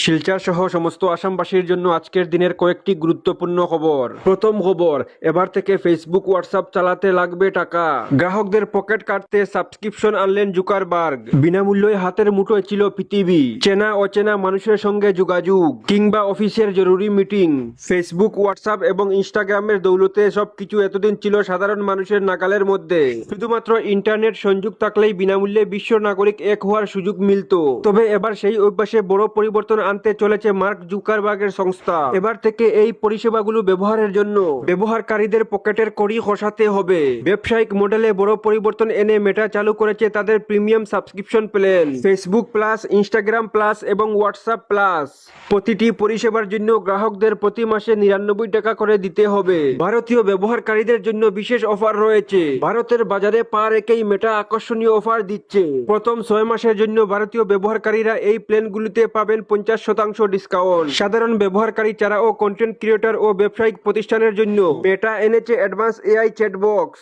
শিলচর সহ সমস্ত আসামবাসীর জন্য আজকের দিনের কয়েকটি গুরুত্বপূর্ণ খবর। প্রথম খবর, এবার থেকে ফেসবুক হোয়াটসঅ্যাপ চালাতে লাগবে টাকা। গ্রাহকদের পকেট কাটতে সাবস্ক্রিপশন আনলেন জুকারবার্গ। বিনামূল্যে হাতের মুঠোয় ছিল পৃথিবী। চেনা অচেনা মানুষের সঙ্গে যোগাযোগ কিংবা অফিসের জরুরি মিটিং, ফেসবুক হোয়াটসঅ্যাপ এবং ইনস্টাগ্রামের দৌলতে সবকিছু এতদিন ছিল সাধারণ মানুষের নাগালের মধ্যে। শুধুমাত্র ইন্টারনেট সংযোগ থাকলেই বিনামূল্যে বিশ্ব নাগরিক এক হওয়ার সুযোগ মিলত। তবে এবার সেই অভ্যাসে বড় পরিবর্তন আনতে চলেছে মার্ক জুকারবার্গের সংস্থা। এবার থেকে এই পরিষেবাগুলো ব্যবহারের জন্য ব্যবহারকারীদের পকেটের কড়ি খসাতে হবে। ব্যবসায়িক মডেলে বড় পরিবর্তন এনে মেটা চালু করেছে তাদের premium subscription plan, Facebook plus, Instagram plus এবং হোয়াটসঅ্যাপ প্লাস। প্রতিটি পরিষেবার জন্য গ্রাহকদের প্রতি মাসে 99 টাকা করে দিতে হবে। ভারতীয় ব্যবহারকারীদের জন্য বিশেষ অফার রয়েছে। ভারতের বাজারে পা রেখেই মেটা আকর্ষণীয় অফার দিচ্ছে। প্রথম 6 মাসের জন্য ভারতীয় ব্যবহারকারীরা এই প্ল্যানগুলিতে পাবেন 50% ডিসকাউন্ট। সাধারণ ব্যবহারকারী ছাড়াও কন্টেন্ট ক্রিয়েটর ও ব্যবসায়িক প্রতিষ্ঠানের জন্য মেটা এনেছে অ্যাডভান্স এআই চ্যাট বক্স।